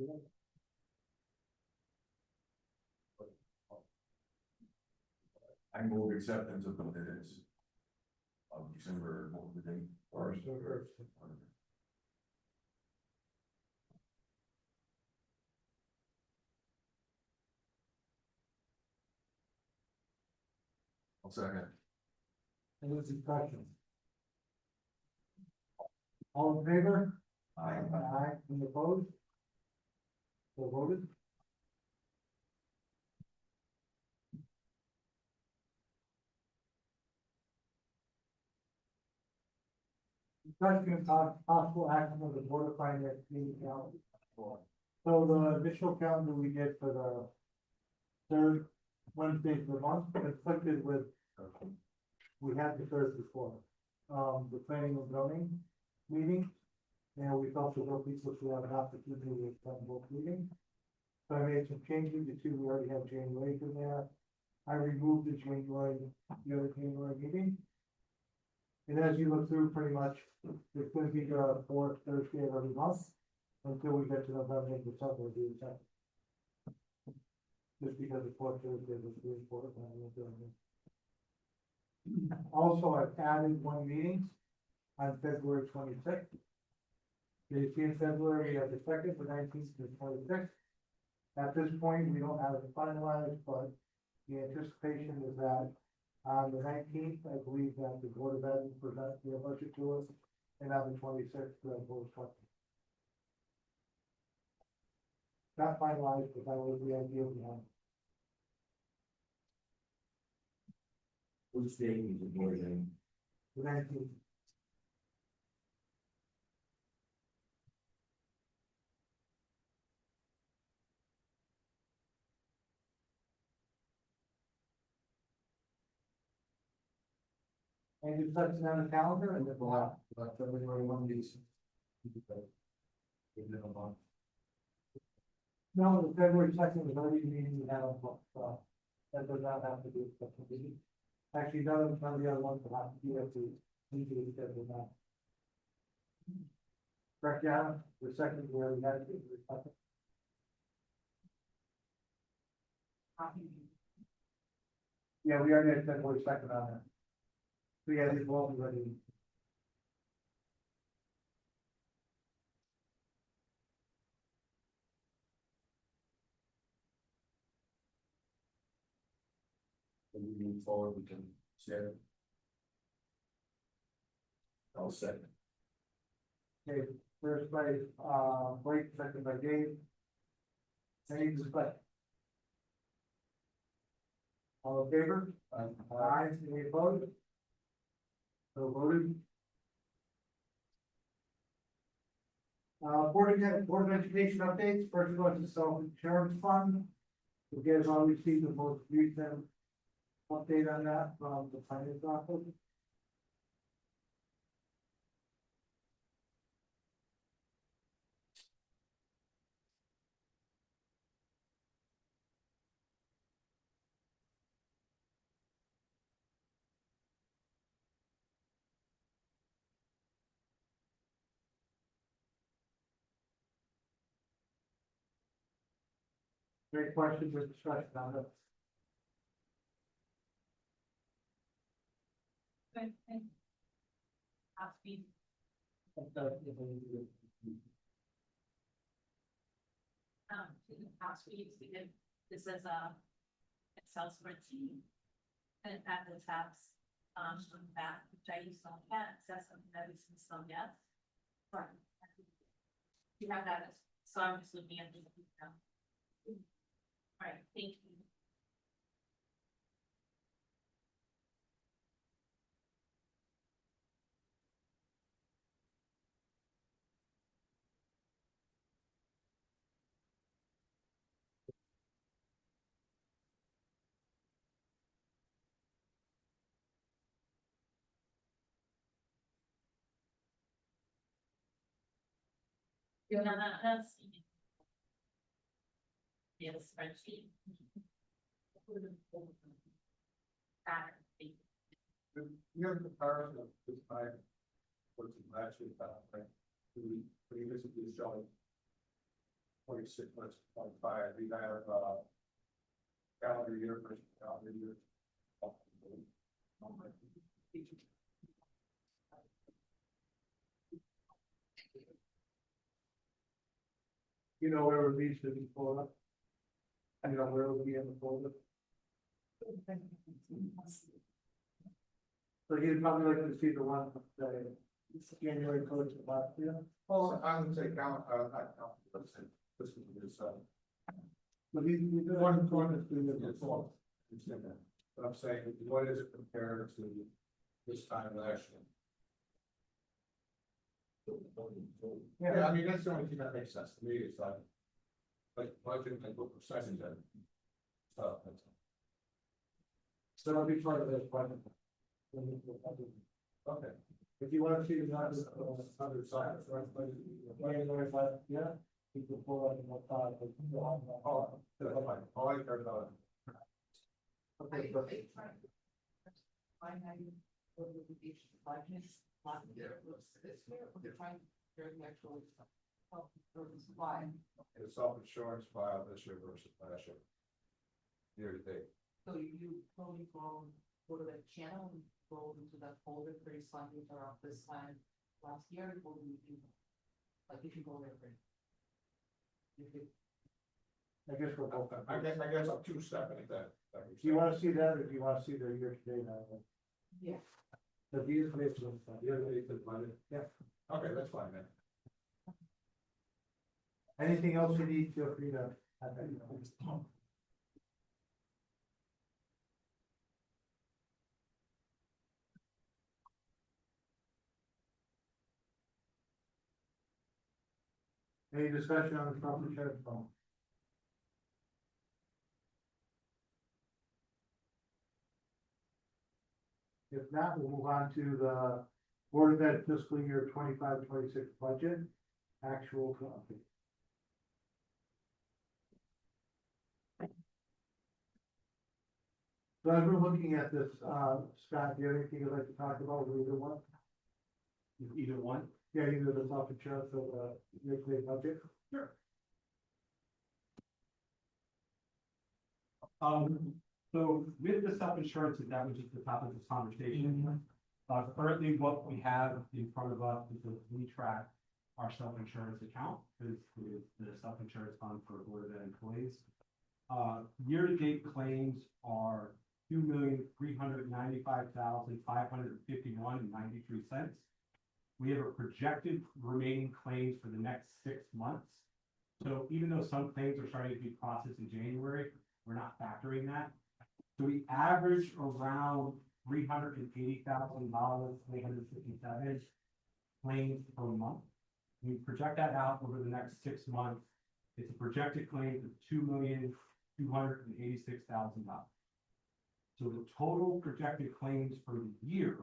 I move acceptance of the minutes of December, what was the date? First. I'll second. Any discussion? All in favor? Aye. Aye, any opposed? So voted. Discussion and possible action of the Board of Finance meeting calendar. So the initial calendar we did for the third Wednesday of the month conflicted with, we had the third before, the planning and zoning meeting. And we felt that those people should have an opportunity to attend both meetings. So I made some changes to two, we already have January in there. I removed the other January meeting. And as you look through, pretty much, it's gonna be the fourth Thursday of every month until we get to November and December, will be the second. Just because the fourth Thursday was really important. Also, I've added one meeting on February 26th. The 18th February, we have the second, the 19th, and the 26th. At this point, we don't have it finalized, but the anticipation is that on the 19th, I believe that the Board of Ed will present their budget to us, and on the 26th, the Board of Selectmen. Not finalized, but that was the idea behind. Which date was the board in? The 19th. And you put it on the calendar and then we'll have, February one of these. No, the February second is already the meeting we had on, that does not have to be a special meeting. Actually, none of the other ones will have to be at the meeting schedule now. Correct, yeah, the second where we had to. Yeah, we already had February second on there. So yeah, these will be ready. When we move forward, we can share it. I'll second. Okay, first by, Blake, second by Dave. Any discussion? All in favor? Aye, any opposed? So voted. Board of Education updates, first one is self-insurance fund. You guys all received the most recent update on that from the finance office. Great questions or discussion on it? Good, thank you. House speed. House speeds, we did, this is a Excel spreadsheet. And it had the tabs, on the back, which I used to look at, access something that we can still get. Right. You have that, so I'm just looking at the. Right, thank you. Yeah, that's. Yeah, the spreadsheet. You have a comparison of this time versus last year's time, right? We basically showing 26, let's 25, we have, calendar year versus calendar year. You know where it needs to be pulled up? You know where it will be in the folder? So you'd probably like to see the one that January code to last year? Well, I would say count, not count, let's say, this is this, But you do one is doing it before. but I'm saying, what is it compared to this time last year? Yeah, I mean, that's the only thing that makes sense to me, is like budget, like what percentage of it. So, that's. So it'll be part of this budget. Okay. If you want to see the numbers, Other side, right, but. January, but yeah, you can pull up and what time. Oh, that's fine, all I care about. Okay, but Why have you, what would be each budget, last year, was this year, or they're trying, during the actual. Why, The self-insurance file this year versus last year. Year to date. so you probably go to the channel and go into that folder for your slide, which are off this slide last year, or you can, like, you can go there for. You could, I guess we're both. I guess I'm two-stepping at that. Do you want to see that, or do you want to see the year to date now? yeah, The year to date, yeah. Okay, that's fine then. Anything else you need, feel free to. have that. Any discussion on the self-insurance fund? If not, we'll move on to the Board of Ed fiscal year 25-26 budget, actual copy. So as we're looking at this, Scott, do you have anything you'd like to talk about with either one? Either one? Yeah, either the self-insurance or the year-to-date budget. So with the self-insurance, that was just the top of this conversation. Currently what we have in front of us is that we track our self-insurance account, is the self-insurance fund for Board of Ed employees. Year-to-date claims are $2,395,551.93. We have a projected remaining claims for the next 6 months. So even though some claims are starting to be processed in January, we're not factoring that. So we average around $380,000, 357 claims per month. We project that out over the next 6 months. It's a projected claim of $2,286,000. So the total projected claims for the year,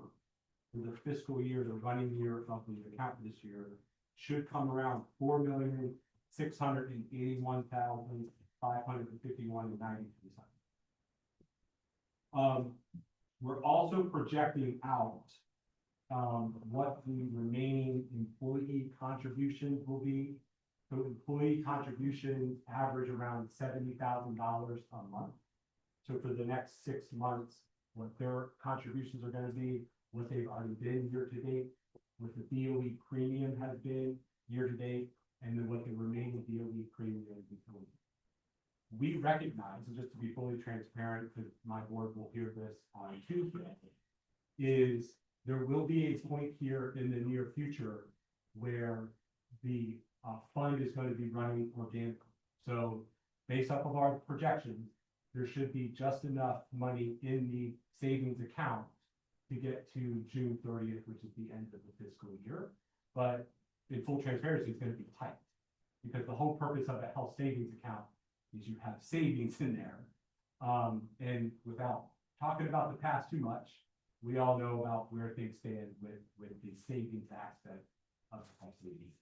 for the fiscal year, the running year of the account this year, should come around $4,681,551.93. We're also projecting out what the remaining employee contributions will be. So employee contributions average around $70,000 a month. So for the next 6 months, what their contributions are gonna be, what they've already been year to date, what the DOE premium has been year to date, and then what the remaining DOE premium is going to be. We recognize, and just to be fully transparent, because my board will hear this on Tuesday, is there will be a point here in the near future where the fund is going to be running organically. So based off of our projections, there should be just enough money in the savings account to get to June 30th, which is the end of the fiscal year. But in full transparency, it's going to be tight, because the whole purpose of a health savings account is you have savings in there. And without talking about the past too much, we all know about where things stand with the savings aspect of health savings.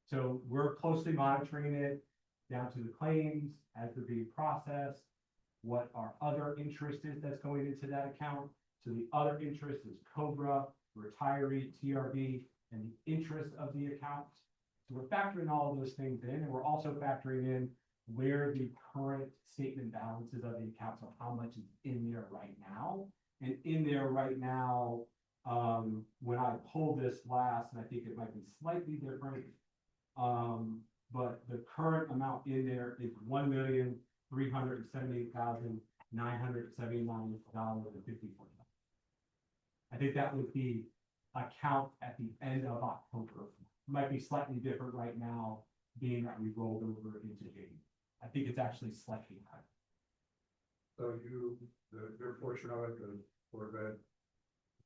So we're closely monitoring it down to the claims as they're being processed, what our other interest is that's going into that account. So the other interest is COBRA, retiree, TRB, and the interest of the account. So we're factoring all of those things in, and we're also factoring in where the current statement balances of the accounts, so how much is in there right now. And in there right now, when I pulled this last, and I think it might be slightly different, but the current amount in there is $1,378,979.54. I think that was the account at the end of October. Might be slightly different right now, being that we rolled over into January. I think it's actually slightly higher. So your portion of it, the Board of Ed,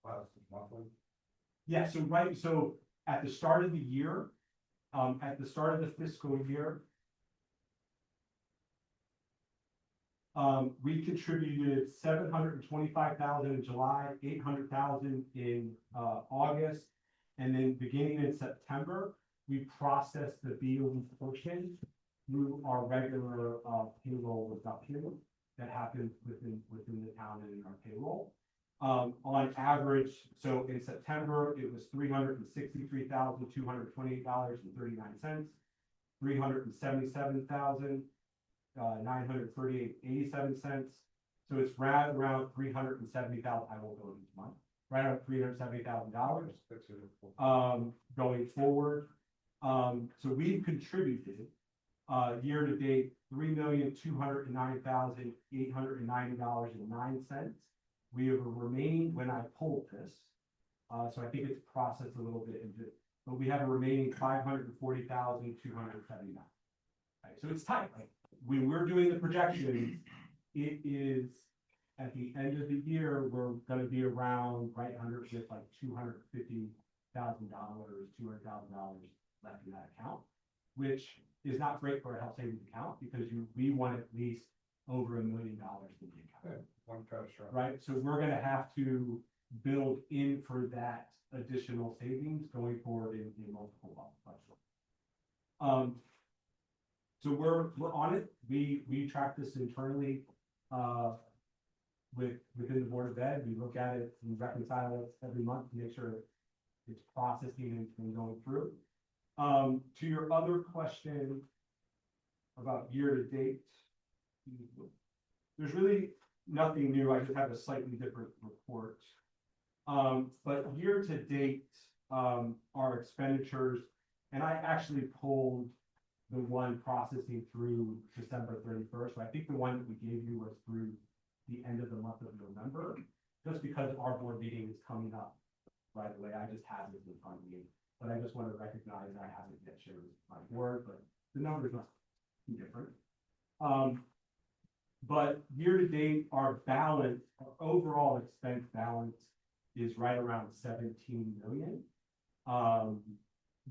class is monthly? Yeah, so at the start of the year, at the start of the fiscal year, we contributed $725,000 in July, $800,000 in August, and then beginning in September, we processed the BOE portion through our regular payroll reduction that happens within the town and in our payroll. On average, so in September, it was $363,228.39, $377,938.87. So it's right around $370,000. I won't go each month. Right around $370,000. Going forward, so we've contributed year to date $3,209,890.09. We have a remaining, when I pulled this, so I think it's processed a little bit into, but we have a remaining $540,279. Right, so it's tight. Like when we're doing the projections, it is at the end of the year, we're going to be around right under just like $250,000, $200,000 left in that account, which is not great for a health savings account because we want at least over $1 million in the account. One catastrophe. Right, so we're gonna have to build in for that additional savings going forward in multiple budgets. So we're on it. We track this internally within the Board of Ed. We look at it and reconcile it every month to make sure it's processing and going through. To your other question about year to date, there's really nothing new. I just have a slightly different report. But year to date, our expenditures, and I actually pulled the one processing through December 31st. So I think the one that we gave you was through the end of the month of November, just because our board meeting is coming up right away. I just have it in front of me, but I just want to recognize I haven't yet shared my board, but the numbers must be different. But year to date, our balance, our overall expense balance is right around 17 million.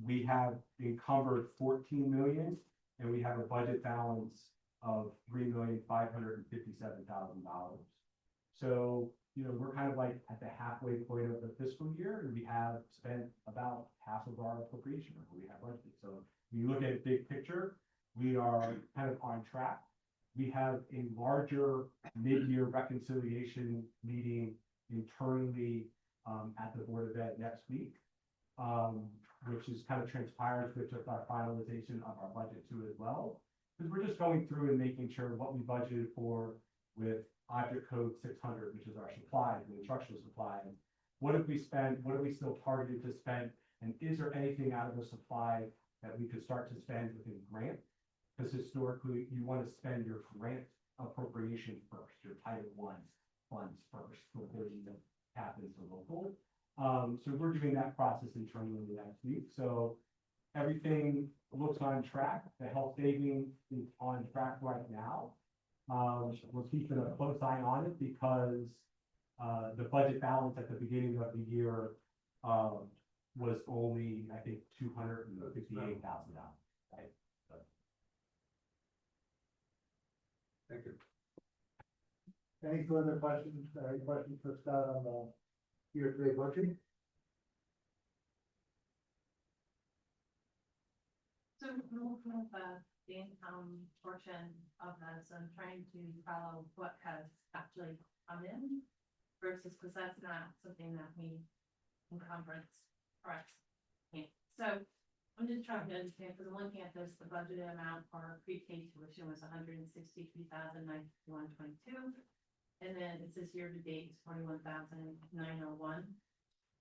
We have encumbered 14 million and we have a budget balance of $3,557,000. So, you know, we're kind of like at the halfway point of the fiscal year and we have spent about half of our appropriation that we have budgeted. So when you look at big picture, we are kind of on track. We have a larger mid-year reconciliation meeting internally at the Board of Ed next week, which is kind of transpires with just our finalization of our budget too as well. Because we're just going through and making sure what we budgeted for with Object Code 600, which is our supplies and instructional supplies. What have we spent? What are we still targeted to spend? And is there anything out of the supply that we could start to spend within grant? Because historically, you want to spend your grant appropriation first, your Title I funds first before you tap into local. So we're doing that process internally next week. So everything looks on track. The health savings is on track right now. We're keeping a close eye on it because the budget balance at the beginning of the year was only, I think, $258,000. Right? Thank you. Any further questions, any questions for Scott on the year-to-date budget? So looking at the income portion of this, I'm trying to follow what has actually come in versus, because that's not something that we encumbrance, correct? Yeah. So I'm just trying to understand, because on one campus, the budgeted amount for pre-K tuition was 163,951.22. And then it says year to date is 41,901.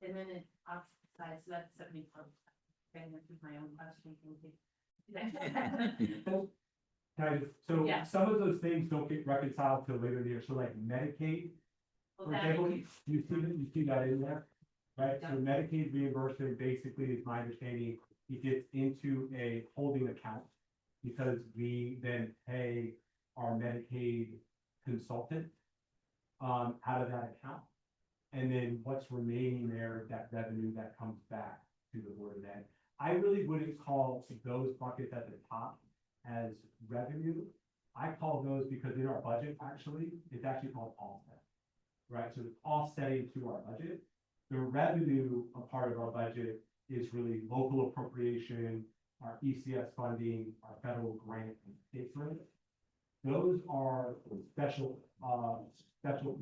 And then it offside, so that's 74. Okay, this is my own question. So Yeah. some of those things don't get reconciled till later in the year, so like Medicaid, Well, for that example, is- you see that in there? Right, so Yeah. Medicaid reimbursement basically is my understanding, it gets into a holding account. Because we then pay our Medicaid consultant out of that account. And then what's remaining there, that revenue that comes back to the Board of Ed. I really wouldn't call those buckets at the top as revenue. I call those because in our budget, actually, it's actually called offset. Right, so it's offsetting to our budget. The revenue, a part of our budget is really local appropriation, our ECS funding, our federal grant and state grant. Those are special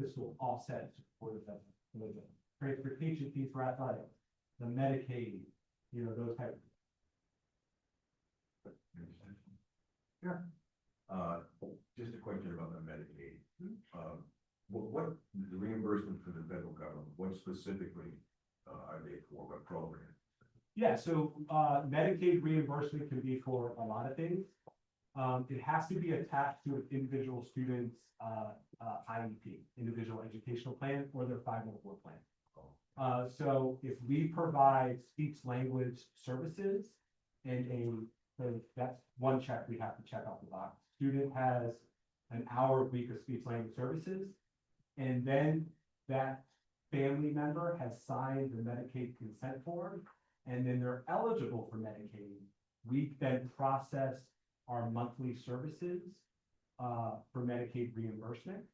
fiscal offsets for the transportation fees for athletics, the Medicaid, those type of. Sure. Just a question about the Medicaid. What the reimbursement for the federal government, what specifically, are they for, what program? Yeah, so Medicaid reimbursement can be for a lot of things. It has to be attached to an individual student's IEP, individual educational plan, or their 504 plan. So if we provide speech language services so that's one check we have to check off the box. Student has an hour a week of speech language services, and then that family member has signed the Medicaid consent form, and then they're eligible for Medicaid. We then process our monthly services for Medicaid reimbursement.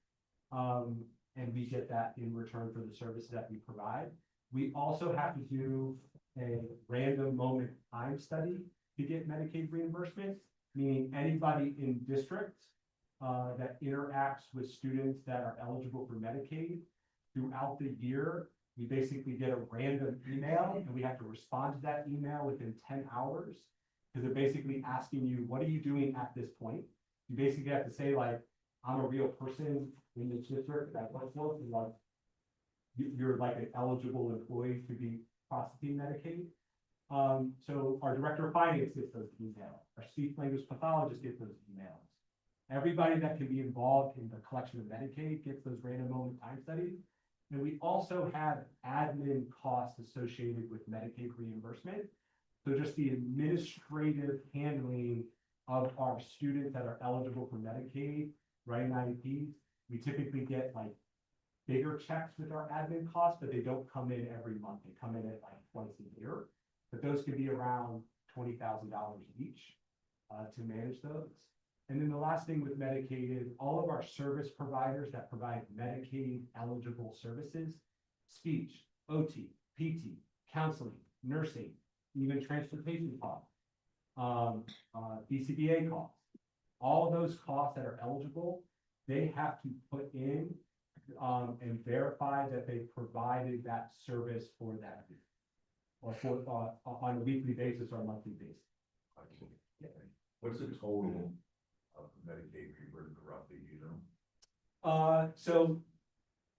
And we get that in return for the services that we provide. We also have to do a random moment time study to get Medicaid reimbursement, meaning anybody in districts that interacts with students that are eligible for Medicaid throughout the year. We basically get a random email and we have to respond to that email within 10 hours. Because they're basically asking you, what are you doing at this point? You basically have to say like, I'm a real person in this district that works for, and like, you're like an eligible employee to be processing Medicaid. So our director of finance gets those emails, our speech language pathologist gets those emails. Everybody that can be involved in the collection of Medicaid gets those random moment time studies. And we also have admin costs associated with Medicaid reimbursement. So just the administrative handling of our students that are eligible for Medicaid, writing IEPs, we typically get like bigger checks with our admin costs, but they don't come in every month. They come in at like twice a year. But those could be around $20,000 each to manage those. And then the last thing with Medicaid is all of our service providers that provide Medicaid eligible services, speech, OT, PT, counseling, nursing, even transportation costs, BCBA costs. All of those costs that are eligible, they have to put in and verify that they provided that service for that year. Or for, on a weekly basis or monthly basis. What's the total of Medicaid reimbursement roughly, you know? So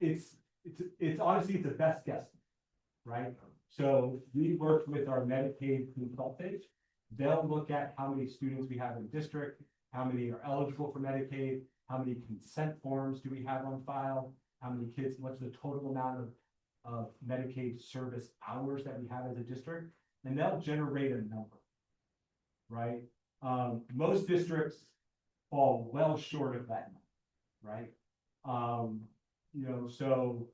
it's honestly, it's a best guess, right? So we work with our Medicaid consultant. They'll look at how many students we have in district, how many are eligible for Medicaid, how many consent forms do we have on file, how many kids, what's the total amount of Medicaid service hours that we have as a district, and they'll generate a number, right? Most districts fall well short of that, right? So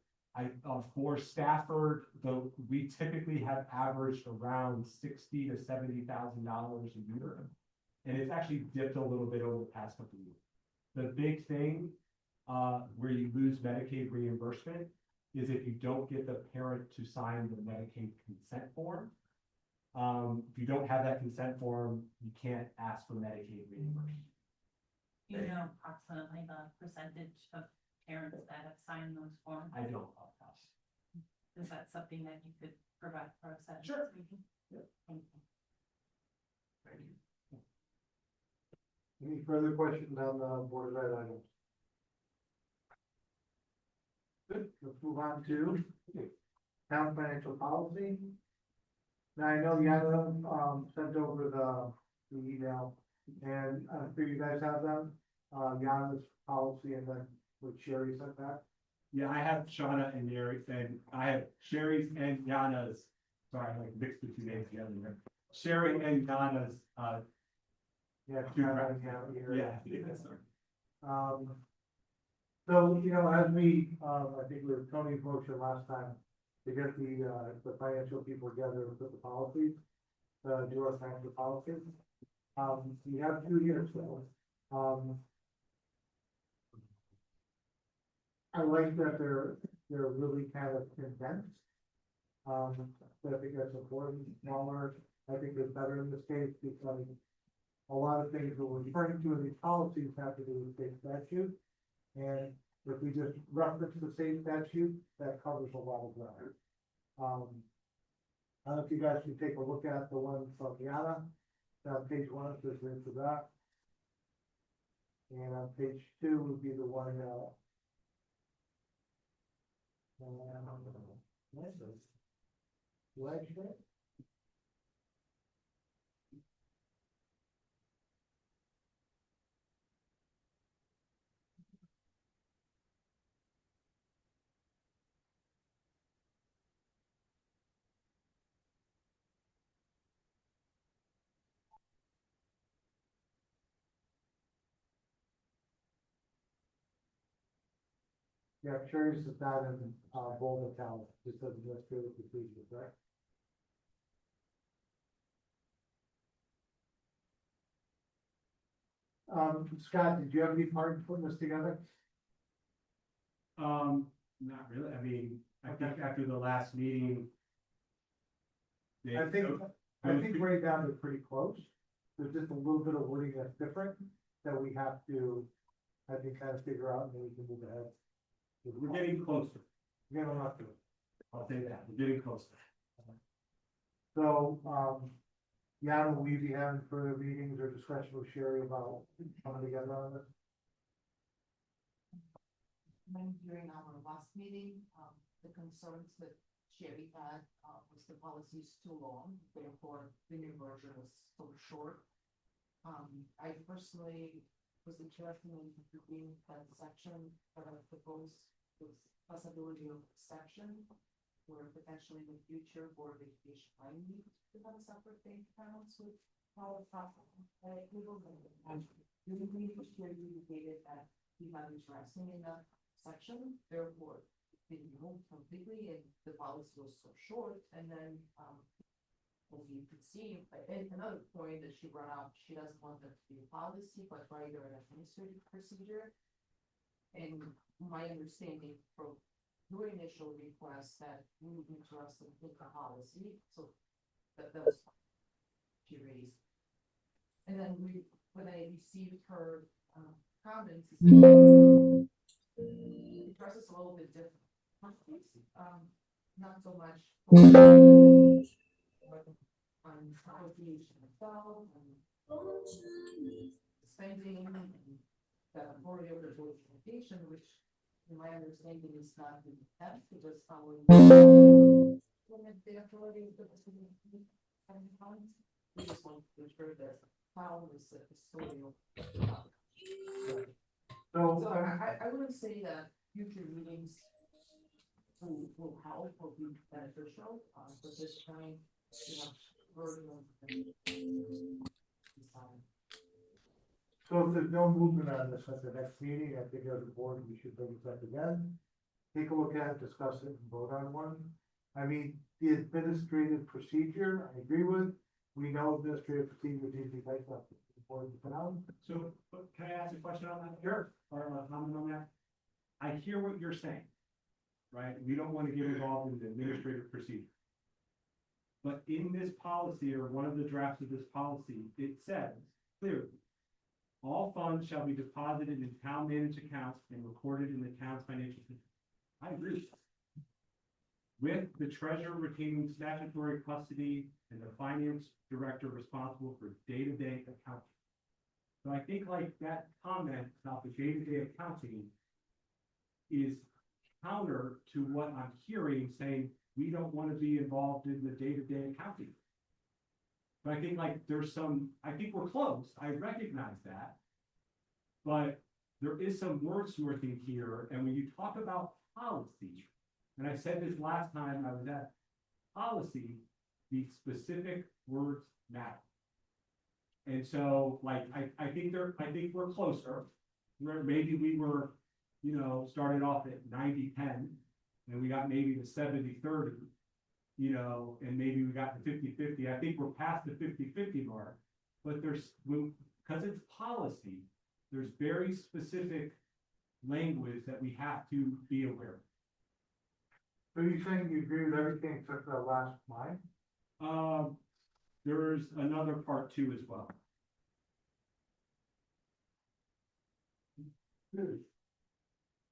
for Stafford, though, we typically have averaged around $60,000 to $70,000 a year, and it's actually dipped a little bit over the past couple of years. The big thing where you lose Medicaid reimbursement is if you don't get the parent to sign the Medicaid consent form. If you don't have that consent form, you can't ask for Medicaid reimbursement. You know approximately the percentage of parents that have signed those forms? I don't, Is that something that you could provide for us? At Sure. this meeting? Yep. Thank you. Any further questions on the board of ed items? Good, let's move on to town financial policy. Now, I know Yana, sent over the email, and I'm sure you guys have them, Yana's policy and then what Sherry sent back. Yeah, I have Shauna and Mary, and I have Sherry's and Yana's, sorry, I like mixed the two names together here. Sherry and Yana's, Yeah, Two Yana drafts. and Yana here. yeah, sorry. So, you know, as we, I think we were Tony's motion last time, to get the financial people together and put the policies, do our financial policies. We have 2 years, so, I like that they're really kind of condensed. But I think that's important, smaller, I think it's better in this case, because a lot of things that we're referring to in these policies have to do with state statute. And if we just reference the state statute, that covers a lot of ground. I don't know if you guys can take a look at the one from Yana, page 1, it says into that. And on page 2 would be the one, Wednesday? Yeah, curious if that in, Boulder Town, just as administrative procedures, right? Scott, did you have any part in putting this together? Not really, I mean, I think after the last meeting. I think right now they're pretty close. There's just a little bit of wording that's different that we have to, I think, kind of figure out and then we can move ahead. We're getting closer, We're gonna have to. I'll say that, we're getting closer. So, yeah, will we be having further meetings or discussion with Sherry about coming together on this? When during our last meeting, the concerns that Sherry had, was the policy is too long, therefore the new version was so short. I personally was interested in including that section that I proposed with possibility of section where potentially in the future board of education might need to have a separate bank accounts with our platform. And during the meeting, Sherry indicated that he had interest in that section, therefore it didn't move completely and the policy was so short. And then, as you could see, and another point that she brought up, she doesn't want that to be a policy, but rather an administrative procedure. And my understanding from your initial request that we would be interested in the policy, so that was she raised. And then when I received her comments, the process is a little bit different. Not so much on appropriation itself and spending and the authority of the board of education, which in my understanding is not the intent, it was following the authority of the funds. We just want to ensure that how is the custodial. So I wouldn't say that future meetings will help or be beneficial, but this time, you know, So if there's no movement on this at the next meeting, I think as a board, we should bring it up again. Take a look at it, discuss it, and vote on one. I mean, the administrative procedure, I agree with. We know administrative procedure needs to be based off the board of the town. So, but can I ask a question on that? Sure. Or a comment on that? I hear what you're saying, right? We don't want to get involved in the administrative procedure. But in this policy, or one of the drafts of this policy, it says clearly, all funds shall be deposited in town managed accounts and recorded in the town's financial system. I agree. With the treasurer retaining statutory custody and the finance director responsible for day-to-day accounting. So I think like that comment about the day-to-day accounting is counter to what I'm hearing saying, we don't want to be involved in the day-to-day accounting. But I think like there's some, I think we're close, I recognize that. But there is some wordsmithing here, and when you talk about policy, and I said this last time I was at policy, the specific words matter. And so, like, I think we're closer, where maybe we were, you know, started off at 90-10, and we got maybe the 70-30, you know, and maybe we got the 50-50. I think we're past the 50-50 mark, but because it's policy, there's very specific language that we have to be aware of. So you're saying you agree with everything except for the last line? There's another part too as well.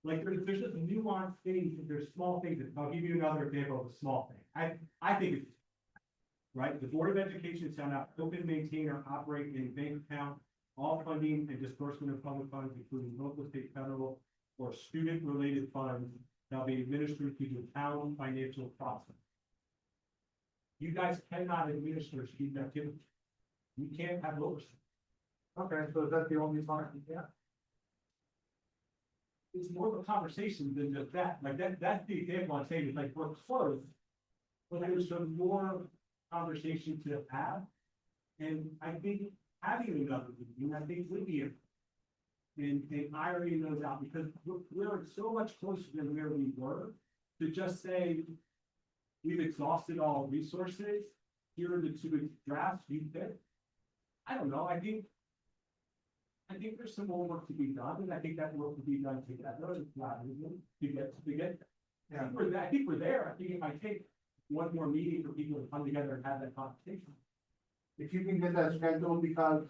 Like there's just nuanced things, there's small things, I'll give you another example of a small thing. I think it's right, the Board of Education shall not open, maintain, or operate in bank account all funding and disbursement of public funds, including local, state, federal, or student-related funds shall be administered through the town financial process. You guys cannot administer student activity. You can't have oversight. Okay, so is that the only part? Yeah. It's more of a conversation than just that. Like that's the example I'm saying, is like we're close. But there's some more conversation to have. And I think having another meeting, I think would be and ironing those out, because we're so much closer than where we were to just say we've exhausted all resources. Here are the two drafts you pick. I don't know. I think there's some more work to be done, and I think that work will be done together. To get. Yeah. I think we're there. I think it might take one more meeting for people to come together and have that conversation. If you can get that scheduled, because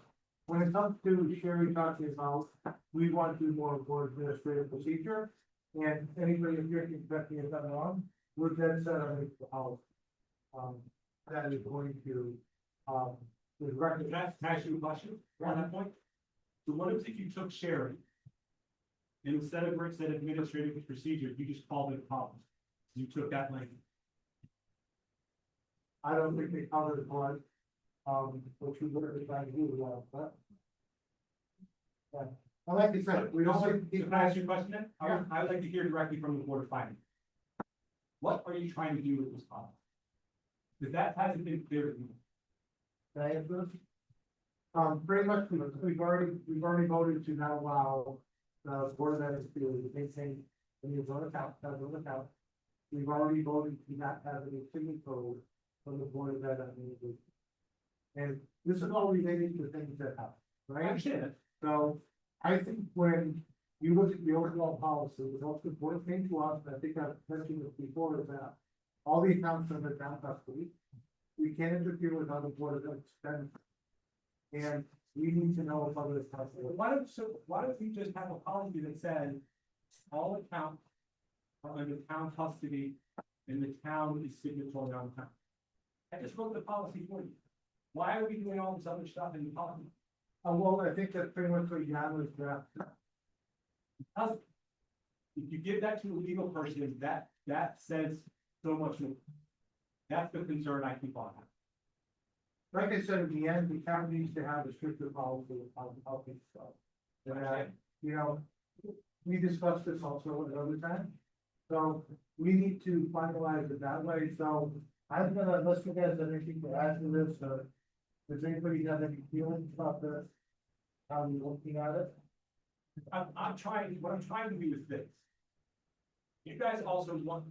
when it comes to Sherry talking about, we want to do more for administrative procedure. And anybody, if you're expecting it done wrong, we're dead set on it, how, that is going to, the record. Can I ask you a question on that point? So what if you took Sherry, and instead of where it said administrative procedure, you just called it policy? You took that language. I don't think they covered it, what you were trying to do, but. Yeah, well, like you said, we don't So, like. can I ask you a question then? I would like to hear directly from the Board of Finance. What are you trying to do with this policy? Because that hasn't been clear to me. Can I answer this? Pretty much, we've already voted to not allow the board of ed to maintain any zone account, zone account. We've already voted to not have any signature code from the board of ed on the. And this is all related to things that happen, I right? understand it. So I think when you look at the overall policy, the most important thing to us, and I think I've mentioned this before, is that all the accounts are in the town custody. We can't interfere with how the board of ed spends. And we need to know if other accounts. Why don't we just have a policy that says all accounts are under town custody and the town is signatory on the town? I just wrote the policy for you. Why are we doing all this other stuff in the policy? Well, I think that's pretty much what Jan was drafting. Because if you give that to a legal person, that says so much more. That's the concern I keep on having. Like I said, in the end, the town needs to have a stricter policy of helping stuff. And, you know, we discussed this also another time. So we need to finalize it that way. So I'm gonna, unless you guys have anything to add to this, does anybody have any feelings about this? How we looking at it? What I'm trying to do is this. You guys also want.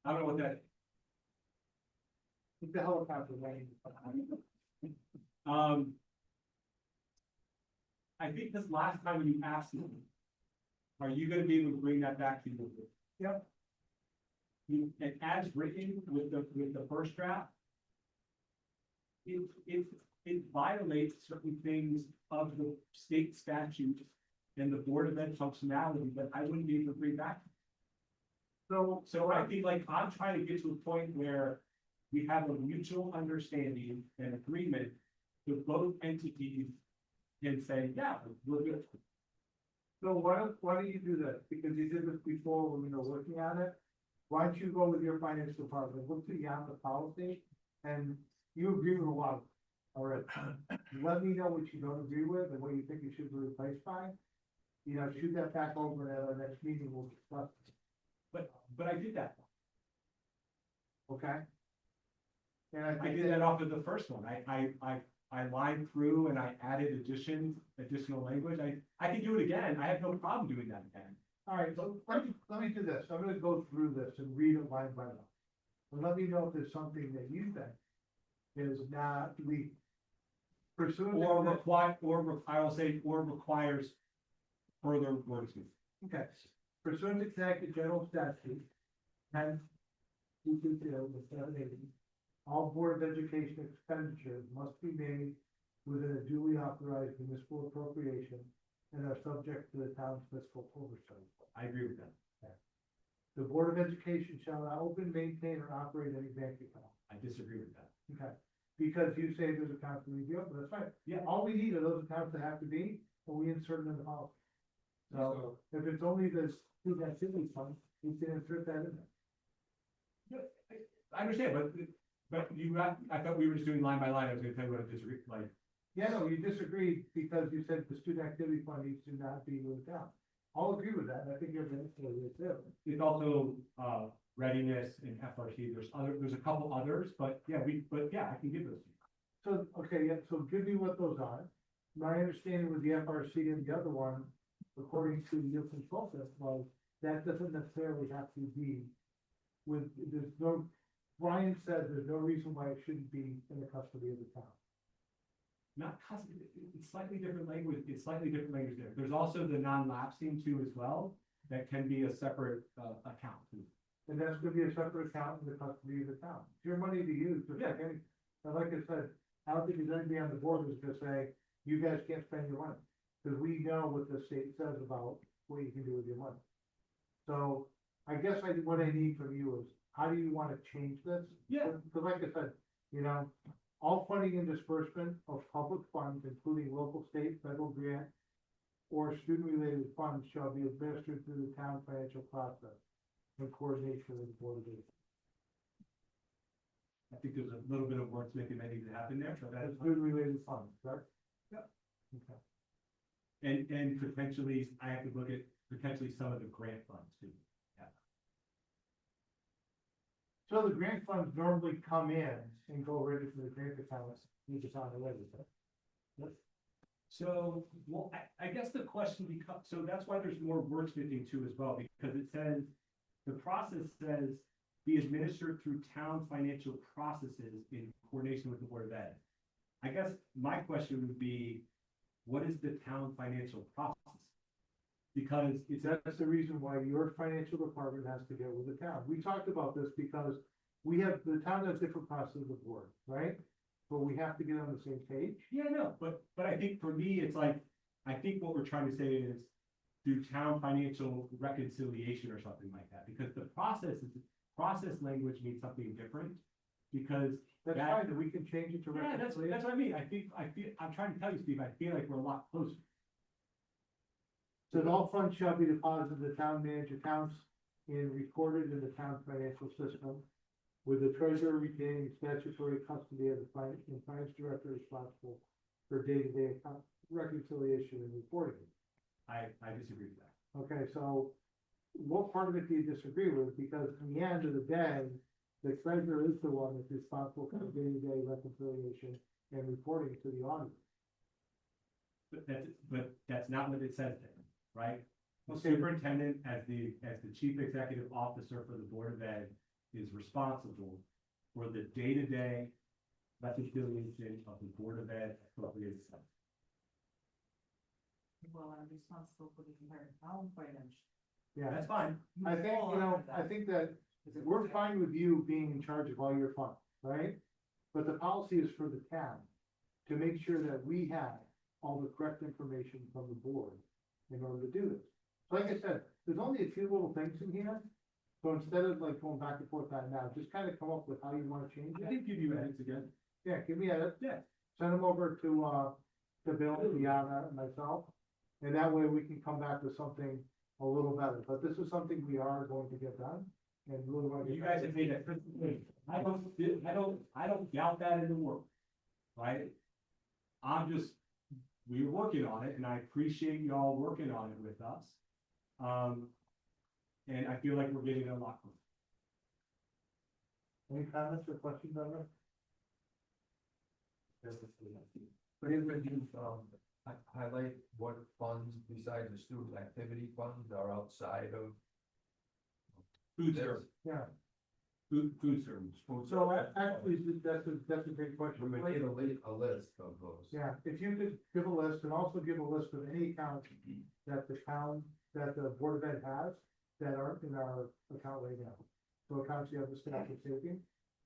I don't know what that is. It's the helicopter range. I think this last time you asked me, are you gonna be able to bring that back to you? Yep. And as written with the first draft. It violates certain things of the state statutes and the Board of Ed functionality that I wouldn't be able to bring back. So I think like I'm trying to get to a point where we have a mutual understanding and agreement the both entities can say, yeah, we're good. So why don't you do this, because you did this before when we were looking at it? Why don't you go with your finance department, look through the policy, and you agree with a lot of it already. Let me know what you don't agree with and what you think it should be replaced by. You know, shoot that back over and at our next meeting, we'll discuss, But I did that. okay? And I think did that off of the first one. I lined through and I added additional language. I can do it again. I have no problem doing that again. All right, so let me do this, I'm gonna go through this and read it line by line. And let me know if there's something that you think is not, we pursuant to Or the- I will say, or requires further wordsmith. okay, pursuant to Connecticut General Statute, and all Board of Education expenditures must be made within a duly authorized municipal appropriation and are subject to the town's fiscal oversight. I agree with that. The Board of Education shall not open, maintain, or operate any bank account. I disagree with that. Okay, because you say there's accounts to review, but that's fine. Yeah. All we need are those accounts that have to be, and we insert them in the policy. So if it's only the student activity fund, we can insert that in there. I understand, but I thought we were just doing line by line. I was gonna tell you what I disagree, like, Yeah, no, you disagreed because you said the student activity fund needs to not be moved down. I'll agree with that, and I think you're going to agree too. it's also, readiness and FRC. There's a couple others, but yeah, I can give those to you. So, okay, yeah, so give me what those are. My understanding with the FRC and the other one, according to your consultant, was that doesn't necessarily have to be with, there's no, Brian said there's no reason why it shouldn't be in the custody of the town. Not custody, it's slightly different language, there. There's also the non-lapsing too as well, that can be a separate, account. And that's gonna be a separate account in the custody of the town. It's your money to use, just like any, and like I said, I don't think there's anybody on the board who's gonna say, you guys can't spend your money. Cause we know what the state says about what you can do with your money. So I guess what I need from you is, how do you wanna change this? Yeah. Cause like I said, you know, all funding and disbursement of public funds, including local, state, federal grant, or student-related funds shall be administered through the town financial process in coordination with the Board of Ed. I think there's a little bit of wordsmithing that needs to happen there, but That's that's, student-related funds, correct? Yeah. Okay. and potentially, I have to look at potentially some of the grant funds too. So the grant funds normally come in and go right into the grant accounts, you just on the way with it. So, well, I guess the question becomes, so that's why there's more wordsmithing too as well, because it says, the process says, be administered through town financial processes in coordination with the Board of Ed. I guess my question would be, what is the town financial process? Because it's, That's the reason why your financial department has to get with the town. We talked about this because we have, the town has different processes of board, right? But we have to get on the same page. yeah, no, but I think for me, it's like, I think what we're trying to say is do town financial reconciliation or something like that, because the process language means something different. Because That's that- fine, we can change it to. yeah, that's what I mean. I feel, I'm trying to tell you, Steve, I feel like we're a lot closer. Says all funds shall be deposited in the town manager accounts and recorded in the town financial system, with the treasurer retaining statutory custody of the finance director responsible for day-to-day account reconciliation and reporting. I disagree with that. Okay, so what part of it do you disagree with? Because in the end of the day, the treasurer is the one that's responsible for the day-to-day reconciliation and reporting to the auditor. But that's not what it says there, right? The Okay. superintendent, as the chief executive officer for the Board of Ed, is responsible for the day-to-day reconciliation of the Board of Ed appropriated funds. Well, I'm responsible for the entire town financial. Yeah, That's fine. I think, you know, I think that we're fine with you being in charge of all your funds, right? But the policy is for the town to make sure that we have all the correct information from the board in order to do this. Like I said, there's only a few little things in here. So instead of like going back and forth on now, just kind of come up with how you want to change I it. didn't give you edits again. Yeah, give me a, Yeah. send them over to Bill, Deanna, and myself. And that way we can come back with something a little better, but this is something we are going to get done. And really want to. You guys have made that crystal clear. I don't doubt that in the world, right? We're working on it, and I appreciate y'all working on it with us. And I feel like we're getting a lot closer. Any comments or questions on that? But even when you, highlight what funds besides the student activity funds are outside of Food this? service, Yeah, food service. so actually, that's a great question. We would need a list of those. Yeah, if you could give a list and also give a list of any accounts that the town, that the Board of Ed has that aren't in our account right now. So accounts you have the staff is taking,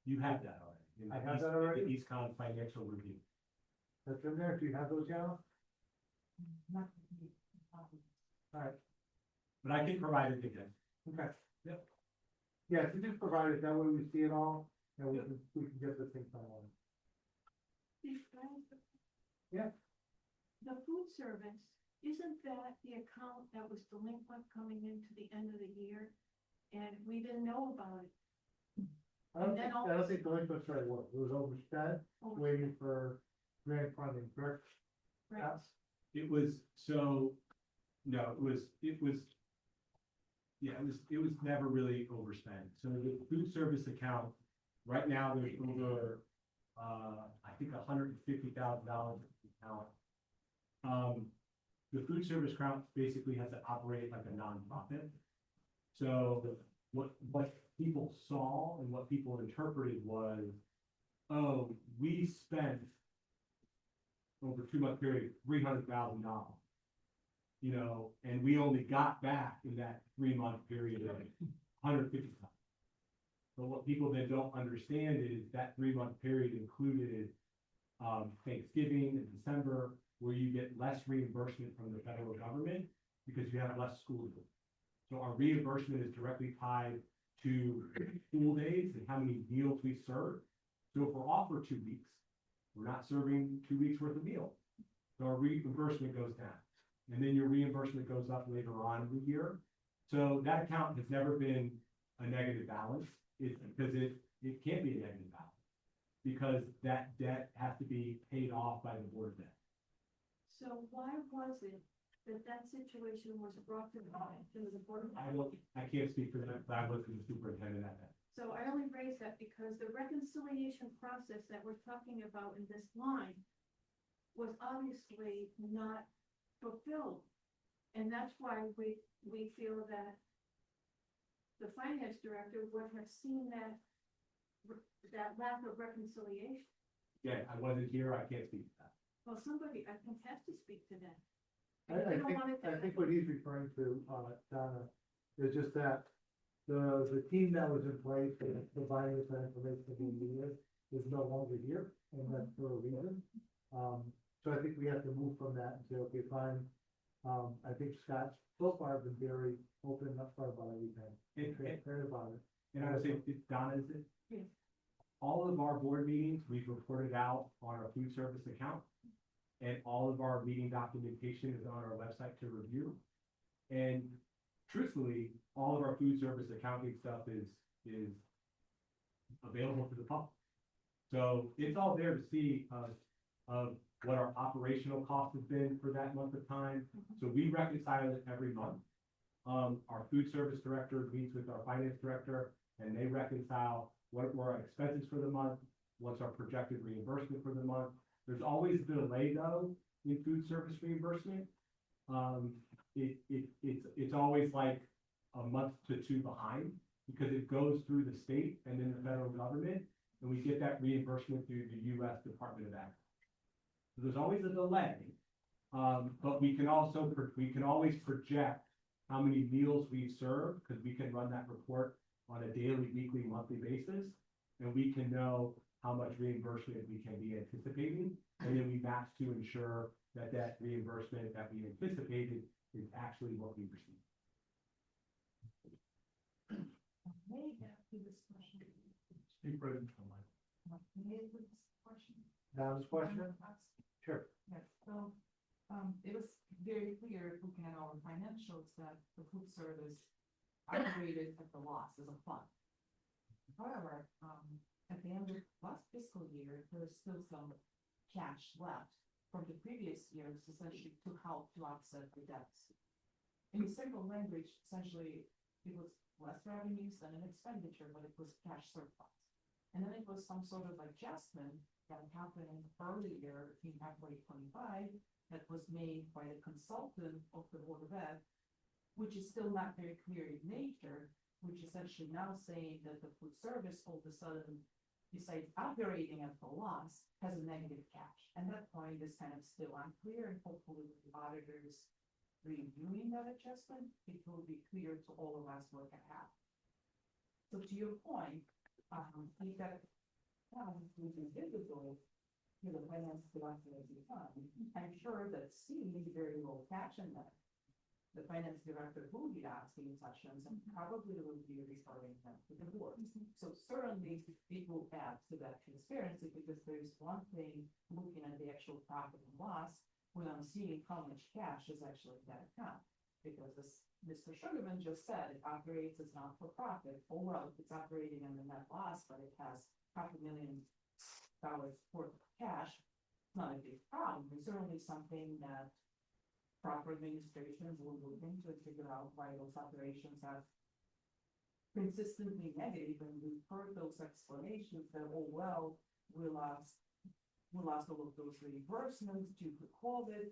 You have that already. in the I have East- that already? The East Con financial review. that's in there, do you have those, Yana? Alright, But I can provide it again. okay. Yep. Yeah, if you just provide it, that way we see it all, and we can get this thing done. Yeah. The food service, isn't that the account that was delinquent coming into the end of the year? And we didn't know about it. I don't think delinquent's right word, it was overspent, waiting for grant funding, correct? Right. It was, so, no, it was never really overspent. So the food service account, right now, there's over, I think $150,000 account. The food service account basically has to operate like a nonprofit. So what people saw and what people interpreted was, oh, we spent over a 2-month period, $300,000. You know, and we only got back in that 3-month period of $150,000. But what people then don't understand is that 3-month period included Thanksgiving and December, where you get less reimbursement from the federal government because you have less school days. So our reimbursement is directly tied to school days and how many meals we serve. So if we're off for 2 weeks, we're not serving 2 weeks worth of meals. So our reimbursement goes down. And then your reimbursement goes up later on in the year. So that account has never been a negative balance. It's because it can't be a negative balance. Because that debt has to be paid off by the board debt. So why was it that situation was brought to the board? I can't speak for that, but I wasn't the superintendent at that. So I only raise that because the reconciliation process that we're talking about in this line was obviously not fulfilled. And that's why we feel that the finance director would have seen that lack of reconciliation. Yeah, I wasn't here, I can't speak to that. Well, somebody, I think, has to speak to that. I think what he's referring to, Donna, is just that the team that was in place and providing us that information to be needed is no longer here, and that's for a reason. So I think we have to move from that and say, okay, fine. I think Scott's so far been very open and upfront about everything, and transparent about it. And I would say, Donna, is it? Yes. All of our board meetings, we've reported out on our food service account. And all of our meeting documentation is on our website to review. And truthfully, all of our food service accounting stuff is available to the public. So it's all there to see of what our operational cost has been for that month of time. So we reconcile it every month. Our food service director meets with our finance director, and they reconcile what were our expenses for the month, what's our projected reimbursement for the month. There's always a delay though in food service reimbursement. It's always like a month to 2 behind because it goes through the state and then the federal government, and we get that reimbursement through the U.S. Department of Agriculture. So there's always a delay, but we can always project how many meals we serve because we can run that report on a daily, weekly, monthly basis, and we can know how much reimbursement we can be anticipating, and then we match to ensure that that reimbursement that we anticipated is actually what we received. May I ask you this question? Speak right into the mic. May I ask this question? Now this question? Sure. Yes, so, it was very clear looking at our financials that the food service operated at the loss as a fund. However, at the end of last fiscal year, there was still some cash left from the previous years, essentially to help to offset the debts. In simple language, essentially, it was less revenues than an expenditure, but it was cash surplus. And then it was some sort of adjustment that happened earlier in FY 25 that was made by the consultant of the Board of Ed, which is still not very clear in nature, which essentially now saying that the food service all of a sudden, besides operating at the loss, has a negative cash. And that point is kind of still unclear, and hopefully with the auditors reviewing that adjustment, it will be clear to all of us what can happen. So to your point, I think that will be visible to the finance director at the time. I'm sure that seeing very low cash in that, the finance director will be asking questions and probably will be referring them to the board. So certainly it will add to that transparency, because there's one thing looking at the actual profit and loss when I'm seeing how much cash is actually in that account. Because as Mr. Sugarman just said, it operates as not for profit. Overall, it's operating in the net loss, but it has $500,000 worth of cash. It's not a big problem. It's certainly something that proper administration will look into to figure out why those operations have consistently negative, and we've heard those explanations that, oh, well, we lost all of those reimbursements due to COVID.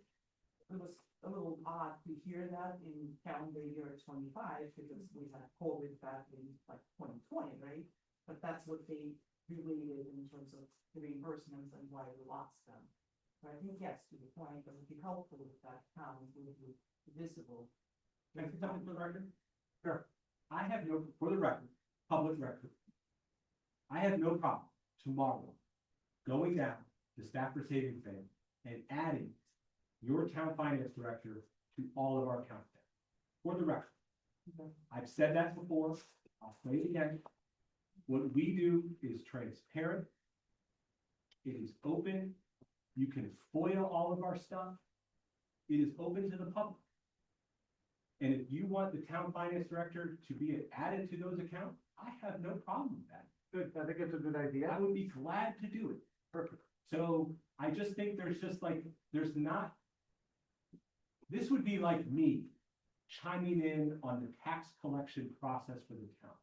It was a little odd to hear that in calendar year 25, because we had COVID back in like 2020, right? But that's what they related in terms of the reimbursements and why we lost them. But I think, yes, to the point, that would be helpful if that count would be visible. Can I say something for the record? Sure. I have no, for the record, public record. I have no problem tomorrow going down to Stafford Savings Bank and adding your town finance director to all of our accounts. For the record. I've said that before, I'll say it again. What we do is transparent. It is open. You can FOIL all of our stuff. It is open to the public. And if you want the town finance director to be added to those accounts, I have no problem with that. Good, I think it's a good idea. I would be glad to do it. Perfect. So I just think there's just like, there's not. This would be like me chiming in on the tax collection process for the town.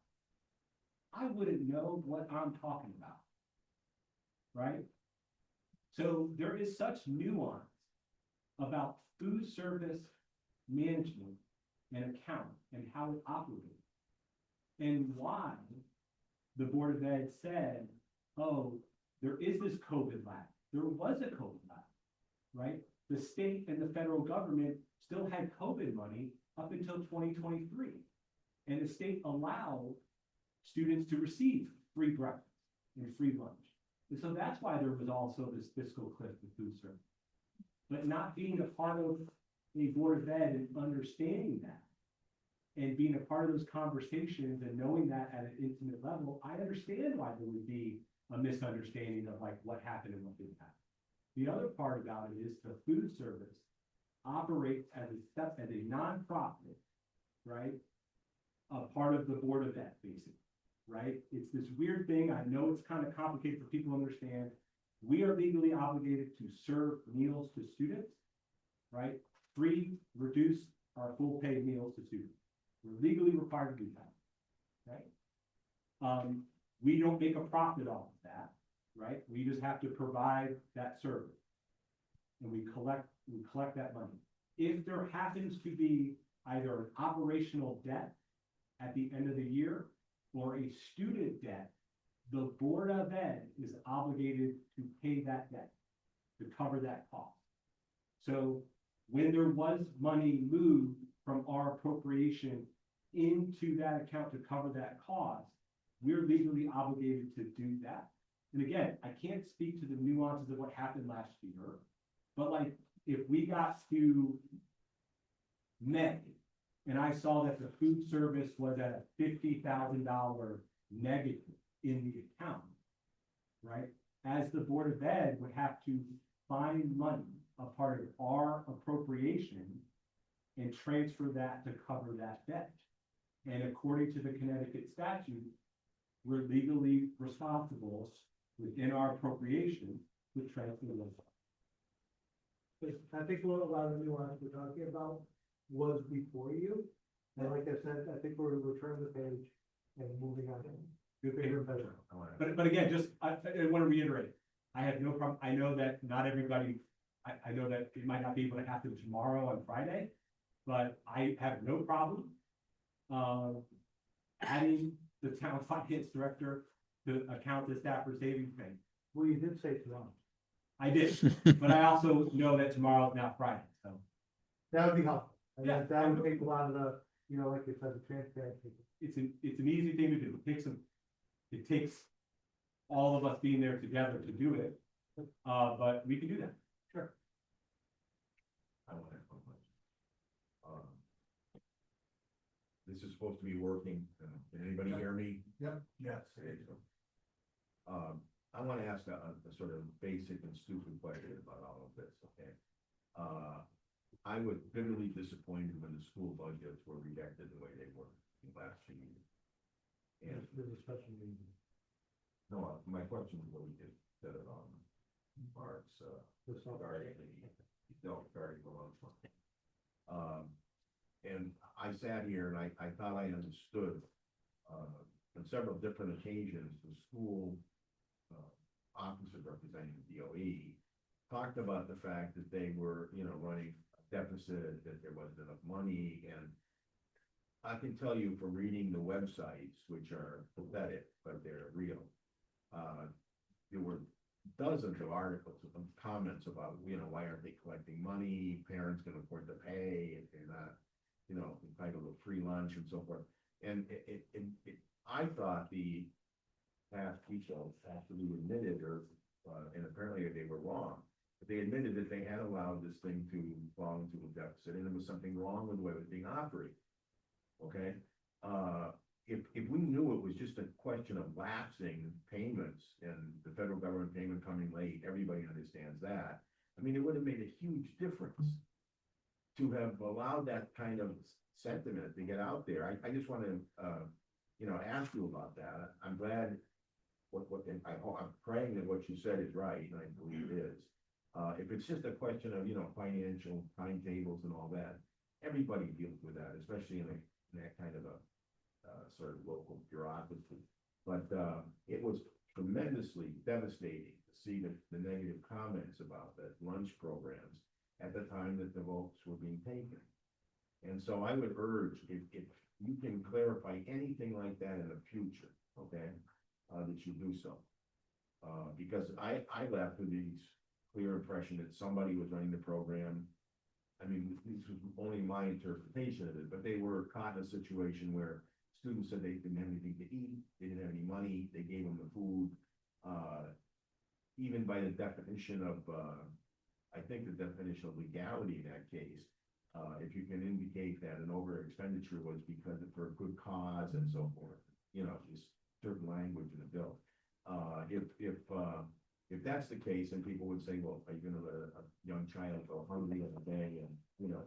I wouldn't know what I'm talking about. Right? So there is such nuance about food service management and account and how it operates. And why the Board of Ed said, oh, there is this COVID lag. There was a COVID lag, right? The state and the federal government still had COVID money up until 2023. And the state allowed students to receive free breakfast and free lunch. And so that's why there was also this fiscal cliff with food service. But not being a part of a Board of Ed and understanding that, and being a part of those conversations and knowing that at an intimate level, I understand why there would be a misunderstanding of like what happened and what didn't happen. The other part about it is the food service operates as a nonprofit, right? A part of the Board of Ed, basically, right? It's this weird thing. I know it's kind of complicated for people to understand. We are legally obligated to serve meals to students, right? Free, reduce our full pay meals to students. We're legally required to do that, right? We don't make a profit off of that, right? We just have to provide that service. And we collect that money. If there happens to be either an operational debt at the end of the year or a student debt, the Board of Ed is obligated to pay that debt, to cover that cost. So when there was money moved from our appropriation into that account to cover that cost, we're legally obligated to do that. And again, I can't speak to the nuances of what happened last year, but like if we got to May and I saw that the food service was at a $50,000 negative in the account, right? as the Board of Ed would have to find money, a part of our appropriation, and transfer that to cover that debt. And according to the Connecticut statute, we're legally responsible within our appropriation to transfer those. I think what a lot of the nuance we're talking about was before you. And like I said, I think we're returning the page and moving on. Bigger and better. I wanna- But again, just, I want to reiterate, I have no problem, I know that not everybody, I know that it might not be able to happen tomorrow on Friday, but I have no problem adding the town finance director to account the staff for savings thing. Well, you did say tomorrow. I did, but I also know that tomorrow is not Friday, so. That would be helpful. And Yeah. that would take a lot of the, you know, like you said, the transparency. It's an easy thing to do. It takes all of us being there together to do it. But we can do that. Sure. I want to ask one question. This is supposed to be working, can anybody hear me? Yep. Yes. Okay, so, I want to ask a sort of basic and stupid question about all of this, okay? I was bitterly disappointed when the school budgets were rejected the way they were in last year. And, There's a special meeting. no, my question is what we did, set it on Mark's, This all- regarding the lunch fund. And I sat here and I thought I understood, on several different occasions, the school, officer representing the DOE talked about the fact that they were, you know, running a deficit, that there wasn't enough money, and I can tell you from reading the websites, which are pathetic, but they're real, there were dozens of articles of comments about, you know, why aren't they collecting money, parents can afford to pay, if they're not, you know, entitled to free lunch and so forth. And I thought the past people actually admitted, and apparently they were wrong, but they admitted that they had allowed this thing to fall into a deficit, and there was something wrong with the way it was being operated. Okay, if we knew it was just a question of lapsing payments and the federal government payment coming late, everybody understands that. I mean, it would have made a huge difference to have allowed that kind of sentiment to get out there. I just want to, you know, ask you about that. I'm glad and I'm praying that what you said is right, and I believe it is. If it's just a question of, you know, financial timetables and all that, everybody deals with that, especially in that kind of a sort of local bureaucracy. But it was tremendously devastating to see the negative comments about the lunch programs at the time that the votes were being taken. And so I would urge, if you can clarify anything like that in the future, okay, that you do so. Because I left with the clear impression that somebody was running the program. I mean, this was only my interpretation of it, but they were caught in a situation where students said they didn't have anything to eat, they didn't have any money, they gave them the food. Even by the definition of, I think the definition of legality in that case, if you can indicate that an over expenditure was because of for a good cause and so forth, you know, just certain language in the bill. If that's the case, then people would say, well, are you gonna let a young child go hungry in a day? And, you know,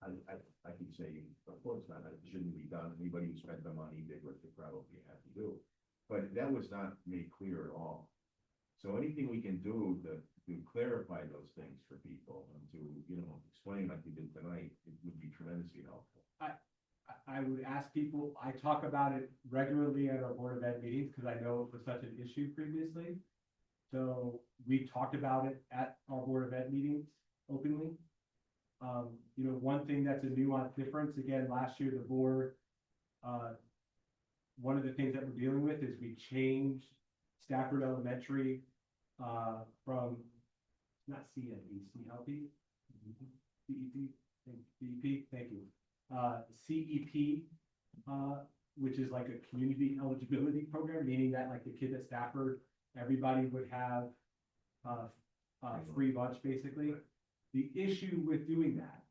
I could say, of course not, it shouldn't be done. Anybody who spent the money did what they probably had to do. But that was not made clear at all. So anything we can do to clarify those things for people and to, you know, explain like we did tonight, it would be tremendously helpful. I would ask people, I talk about it regularly at our Board of Ed meetings, because I know it was such an issue previously. So we talked about it at our Board of Ed meetings openly. You know, one thing that's a nuanced difference, again, last year, the board, one of the things that we're dealing with is we changed Stafford Elementary, from, not CNE, CLP, CEP, thank you. CEP, which is like a community eligibility program, meaning that like the kids at Stafford, everybody would have free lunch basically. The issue with doing that,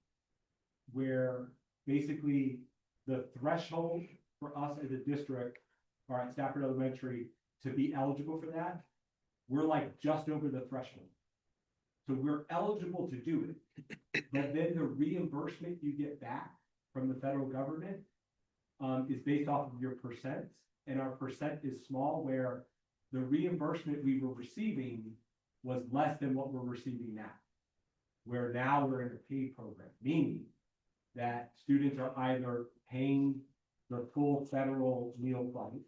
where basically the threshold for us as a district or at Stafford Elementary to be eligible for that we're like just over the threshold. So we're eligible to do it, but then the reimbursement you get back from the federal government is based off of your percents, and our percent is small, where the reimbursement we were receiving was less than what we're receiving now. Where now we're in a paid program, meaning that students are either paying their full federal meal price,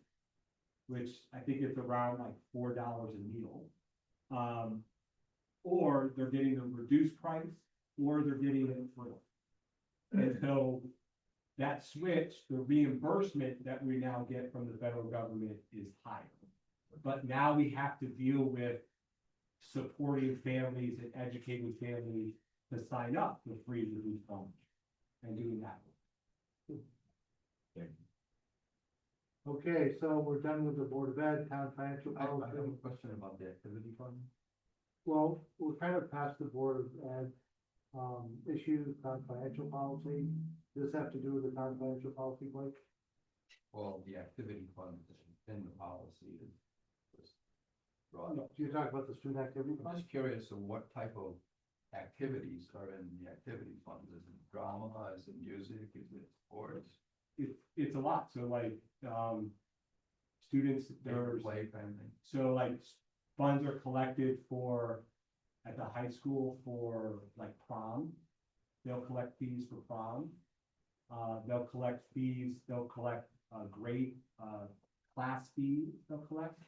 which I think it's around like $4 a meal. Or they're getting a reduced price, or they're getting it free. And so that switch, the reimbursement that we now get from the federal government is higher. But now we have to deal with supporting families and educating families to sign up for free and reduced lunch and doing that. Okay, so we're done with the Board of Ed, town financial I have policy. a question about the activity fund. Well, we're kind of past the Board of Ed, issue, town financial policy. Does this have to do with the town financial policy, Blake? Well, the activity fund in the policy is. Right. You're talking about the student activity I'm fund? just curious of what type of activities are in the activity fund? Is it drama? Is it music? Is it sports? It's a lot, so like, students, there's, Play kind of thing? so like, funds are collected for, at the high school for like prom. They'll collect fees for prom. They'll collect fees, they'll collect, grade, class fees they'll collect.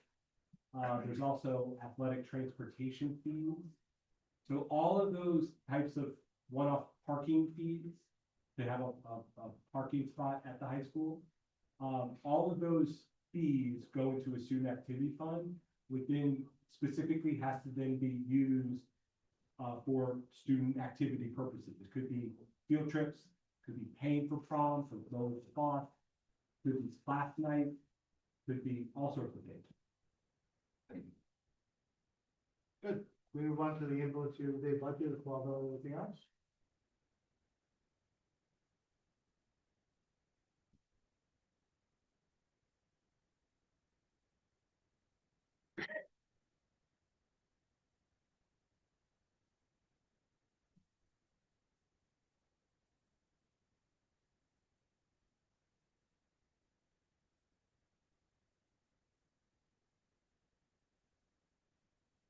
There's also athletic transportation fees. So all of those types of one-off parking fees, to have a parking spot at the high school. All of those fees go into a student activity fund, within specifically has to then be used for student activity purposes. It could be field trips, could be paying for prom, for low spots, could be class night, could be all sorts of things. Good. We move on to the influence of the budget as well as anything else.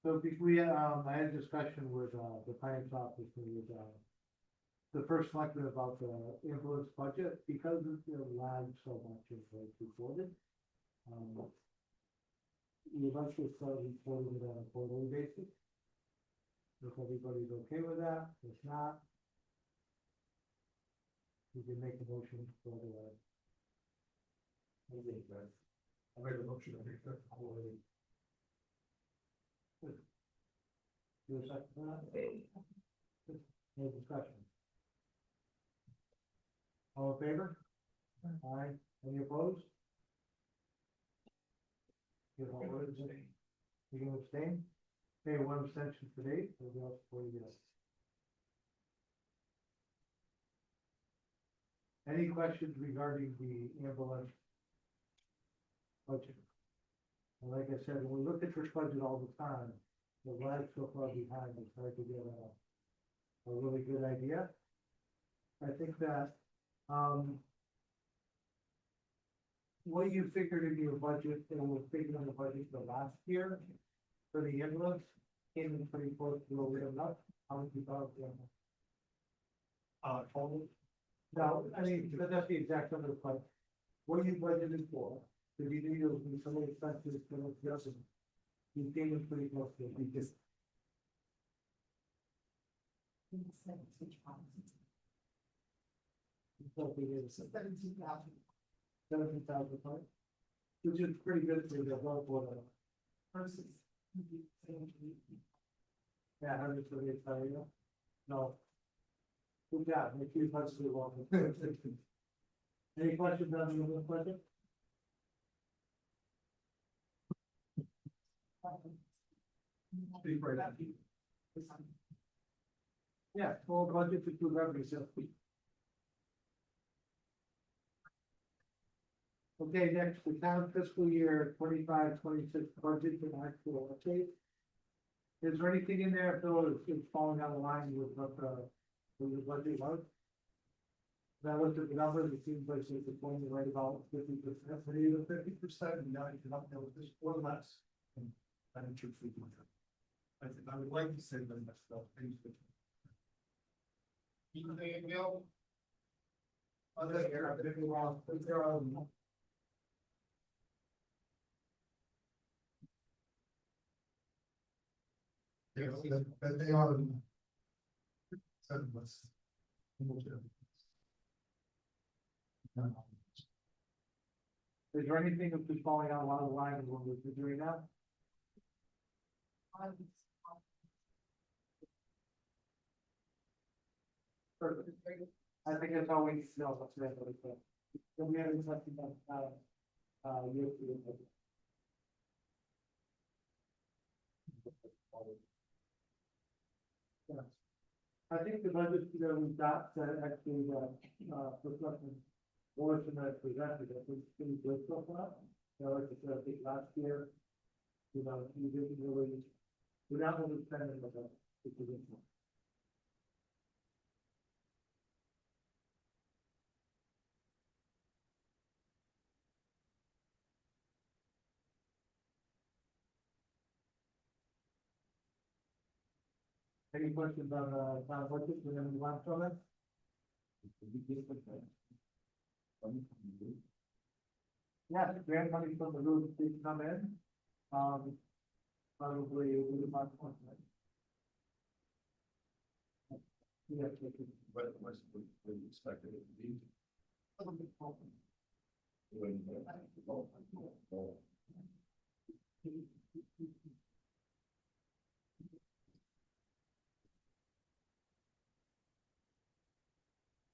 So we, I had a discussion with, the finance office and with, the first selectman about the influence budget, because of the lag so much in what's reported. We eventually started reporting it on a quarterly basis. If everybody's okay with that, if not, we can make a motion for the, I made a motion, I think that's quarterly. do a second for that? No discussion. All in favor? Aye. Any opposed? You can abstain? Okay, one abstention for Dave, everybody else for yes. Any questions regarding the ambulance budget? And like I said, when we look at this budget all the time, the lag so far behind, it's hard to get a really good idea. I think that, what you figured in your budget, and we're figuring in the budget for last year, for the ambulance, came in pretty close to what we have enough, how much you thought, total? No, I mean, that's the exact number, but what you budgeted for, because you knew there would be some expenses for the other. You came in pretty close to it, we just. So we did 17,000, right? Which is pretty good for the whole quarter. Versus. Yeah, 138, no. Good job, make you much too long. Any questions on the budget? Speak right up. Yeah, full budget to include revenue sales. Okay, next, the town fiscal year 25-26 budget and actual update. Is there anything in there, Phil, that's falling down the line with what the budget was? That was the number, it seems like it's going right about 50%, but even 50%, now you can up there with this or less. I think you're freaking out. I think I would like to say that that's the things that. You think, Bill? Other here, I think we're all, there are. That they are. Is there anything that's just falling out along the line of what we're doing now? Perfect. I think that's all we need to know, what's there, but it's, we haven't touched about, year to year. Yeah. I think the budget that we got, actually, reflecting more than I presented, I think it's pretty good so far. Like I said, I think last year, you didn't really, we're not really spending the budget, which is important. Any questions on, town budget, and then move on from it? Yeah, grant money from the road did come in, probably a little about one. Yeah. What was expected it to be?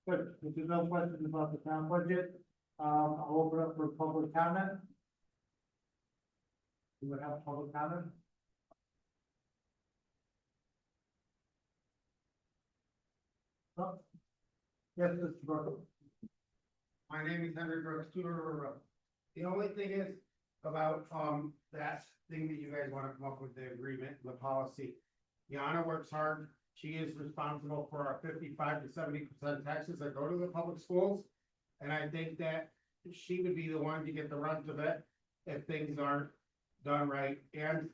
Good, if there's no questions about the town budget, I'll open up for public comment. You would have public comment? Oh. Yes, Mr. Burke. My name is Henry Brooks, Tudor Road. The only thing is about, that thing that you guys wanna come up with the agreement, the policy. Yana works hard. She is responsible for our 55 to 70% taxes that go to the public schools. And I think that she would be the one to get the brunt of it if things aren't done right. And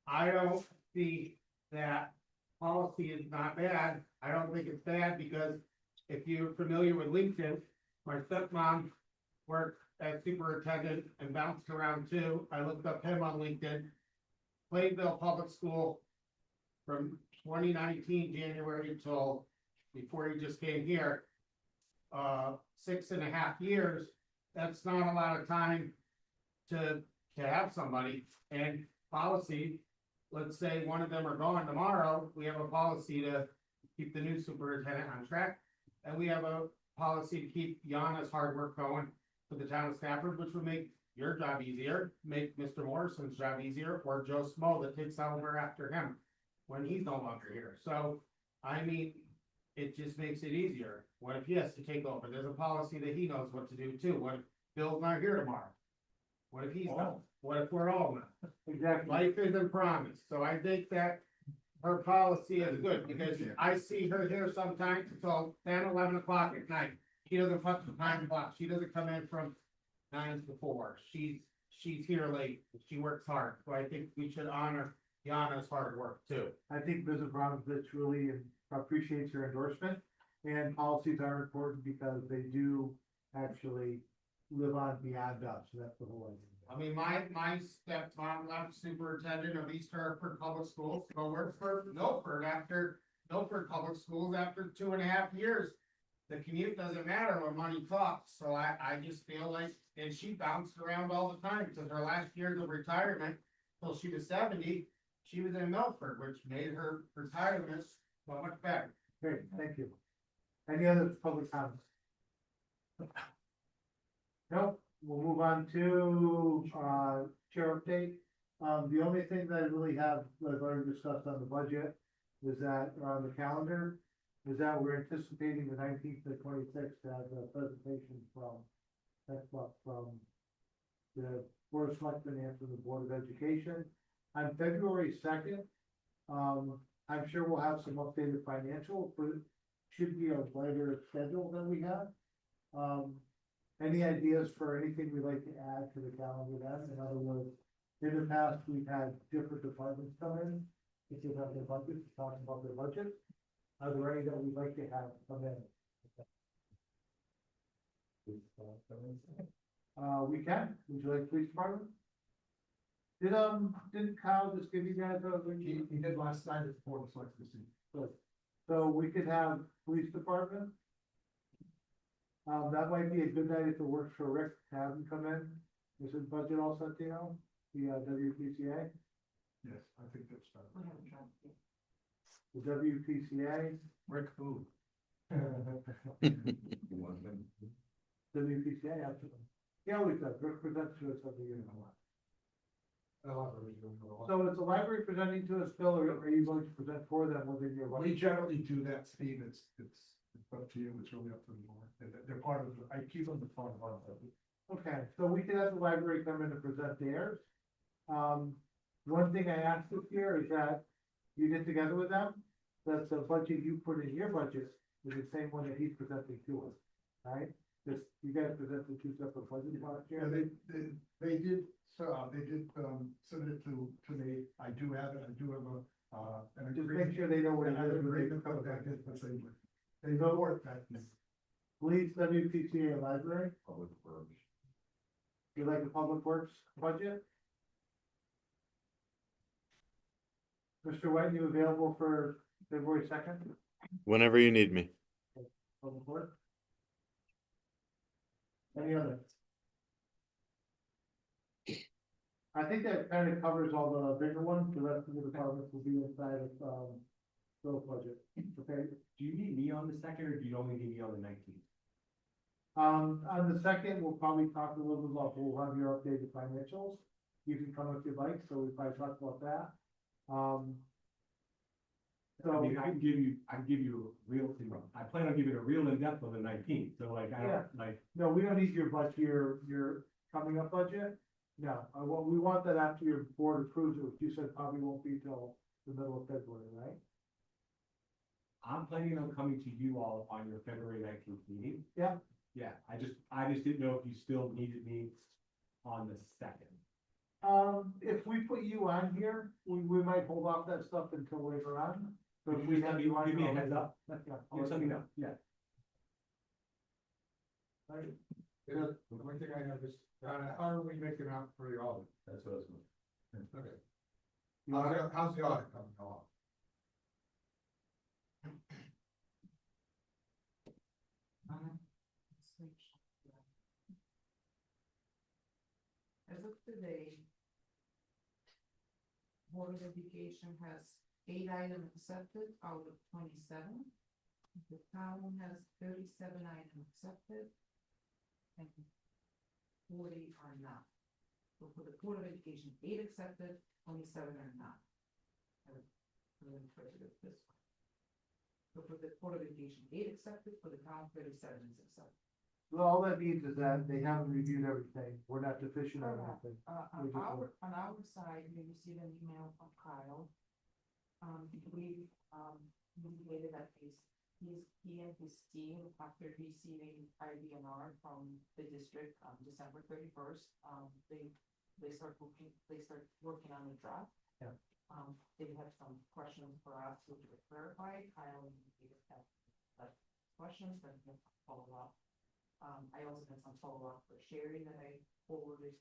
I don't see that policy is not bad. I don't think it's bad because if you're familiar with LinkedIn, my stepmom worked as superintendent and bounced around too. I looked up him on LinkedIn. Plainville Public School from 2019 January till before he just came here. 6.5 years, that's not a lot of time to have somebody. And policy, let's say one of them are gone tomorrow, we have a policy to keep the new superintendent on track. And we have a policy to keep Yana's hard work going for the town of Stafford, which would make your job easier, make Mr. Morrison's job easier, or Joe Smo that takes over after him when he's no longer here. So, I mean, it just makes it easier. What if he has to take over? There's a policy that he knows what to do too. What if Bill's not here tomorrow? What if he's not? What if we're all not? Exactly. Life isn't promised, so I think that her policy is good, because I see her here sometimes until 10, 11 o'clock at night. She doesn't punch the time clock, she doesn't come in from 9 to 4, she's here late, she works hard, so I think we should honor Yana's hard work too. I think Mrs. Brown really appreciates your endorsement, and policies are important because they do actually live on beyond us, so that's the whole idea. I mean, my stepmom left superintendent of East Hartford Public Schools to go work for Milford Public Schools after 2.5 years. The commute doesn't matter when money talks, so I just feel like, and she bounced around all the time, because her last years of retirement, till she was 70, she was in Milford, which made her retirement so much better. Great, thank you. Any other public comments? Nope, we'll move on to, chair update. The only thing that I really have, that I've already discussed on the budget, is that, on the calendar, is that we're anticipating the 19th to 26th to have a presentation from the Board of Selectmen and from the Board of Education. On February 2nd, I'm sure we'll have some updated financials, but it should be a lighter schedule than we have. Any ideas for anything we'd like to add to the calendar then? In other words, in the past, we've had different departments come in, if they have their budget, to talk about their budget. Are there any that we'd like to have come in? We can, would you like police department? Didn't Kyle just give you guys He did last night at four, it's like this. so we could have police department? That might be a good night if it works for Rick, to have him come in. Is his budget all set, you know, the WPCA? Yes, I think that's better. We haven't tried it. The WPCA, Rick who? You want them? WPCA, absolutely. He always does, Rick presents to us every year. So is the library presenting to us, Bill, or are you going to present for them within your? We generally do that, Steve, it's up to you, it's really up to the board, they're part of, I keep them the front of it. Okay, so we could have the library come in and present theirs. One thing I asked this year is that you get together with them, that the budget you put in your budget is the same one that he's presenting to us, right? Just, you guys presented two separate budgets last Yeah, year. they did submit it to me, I do have it, I do have an Just agreement. make sure they know what it I have is. an when they agreement come with back. that, they know what that is. Police, WPCA, library, Public works. you like the public works budget? Mr. White, you available for February 2nd? Whenever you need me. Public works? Any other? I think that kind of covers all the bigger ones, the rest of the departments will be inside of, Bill's budget, okay? Do you need me on the second, or do you only need me on the 19th? On the second, we'll probably talk a little bit about, we'll have your updated financials. You can come if you like, so we probably talk about that. I So, mean, I can give you a real, I plan on giving a real in-depth on the 19th, so like, I Yeah. don't, like, no, we don't need your budget, your coming up budget. No, what we want that after your board approves it, which you said probably won't be till the middle of February, right? I'm planning on coming to you all on your February 19th meeting. Yeah. Yeah, I just didn't know if you still needed me on the second. If we put you on here, we might hold off that stuff until later on. So if Could we you have just you on. give me a here, heads up? Yeah. I'll Give let something you know, yeah. Right. Yeah, the only thing I have is, how are we making out for the audit? That's what I was wondering. Okay. You want- How's the audit coming along? As of today, Board of Education has 8 items accepted out of 27. The town has 37 items accepted. And 40 are not. So for the Board of Education, 8 accepted, 27 are not. Let me try to do it this way. So for the Board of Education, 8 accepted, for the town, 37 is accepted. Well, all that means is that they haven't reviewed everything. We're not deficient on anything. On We just on our side, we received an email from Kyle. We indicated that he and his team, after receiving IDNR from the district on December 31st, they start working on the draft. Yeah. They had some questions for us to clarify. Kyle indicated that questions that we have to follow up. I also had some follow-up for Sherry that I forwarded,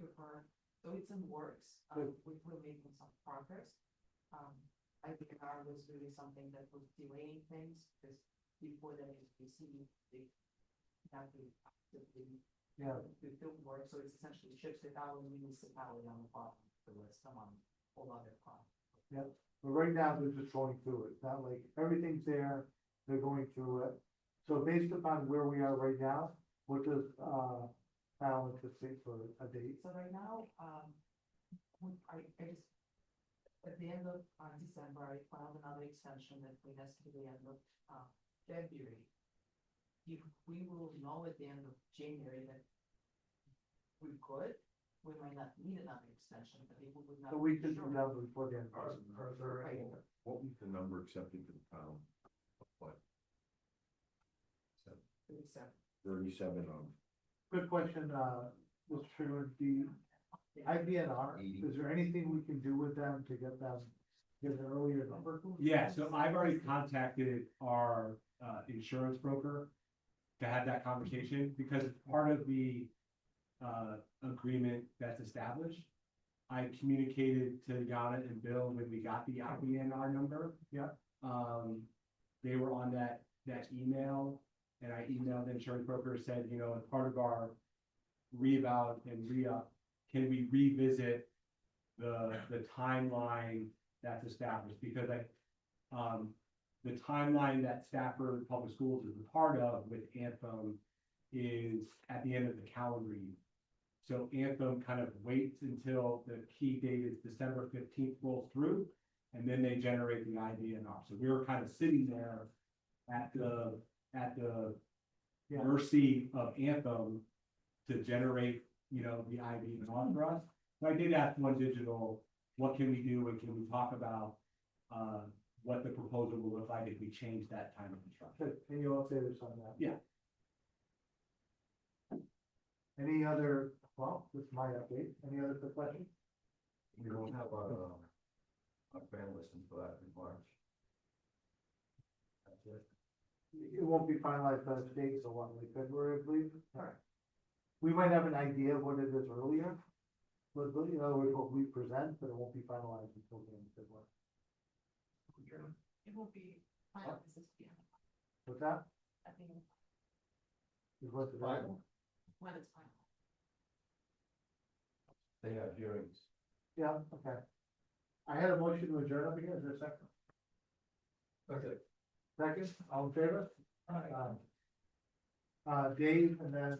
to her, so it's in works, we're making some progress. IDNR was really something that was delaying things, because before that HPC, they have to actively, Yeah. do work, so it's essentially ships it out and municipality on the bottom, the rest come on, whole other part. But right now, they're just going through it. It's not like everything's there, they're going through it. So based upon where we are right now, what does, Alan anticipate for a date? So right now, I just, at the end of December, I filed another extension that brings us to the end of February. If we will know at the end of January that we're good, we might not need another extension, but people would not. So we could do that before the end. What was the number accepted to the town? What? 37 on. Good question, Mr. Trigger, the IBNR, is there anything we can do with them to get them, get an earlier number? Yeah, so I've already contacted our insurance broker to have that conversation, because it's part of the agreement that's established. I communicated to Yana and Bill when we got the IBNR number. Yeah. They were on that email, and I emailed the insurance broker, said, you know, as part of our reeval and re-up, can we revisit the timeline that's established? Because the timeline that Stafford Public Schools is a part of with Anthem is at the end of the calendar year. So Anthem kind of waits until the key date is December 15th rolls through, and then they generate the IBNR. So we were kind of sitting there at the mercy of Anthem to generate, you know, the IBNR for us. So I did ask One Digital, what can we do, and can we talk about what the proposal will look like if we change that time of construction? Good. Can you update us on that? Yeah. Any other, well, this is my update, any other quick questions? We don't have a bandwidth until after March. That's it. It won't be finalized by the state, so what, like February, I believe? Alright. We might have an idea of what it is earlier, but, in other words, what we present, but it won't be finalized until the end of February. It will be final, this is, yeah, What's that? I think, Is what's available? when it's final. They have hearings. Yeah, okay. I had a motion to adjourn up here, is there a second? Okay. Second, all in favor? Dave, and then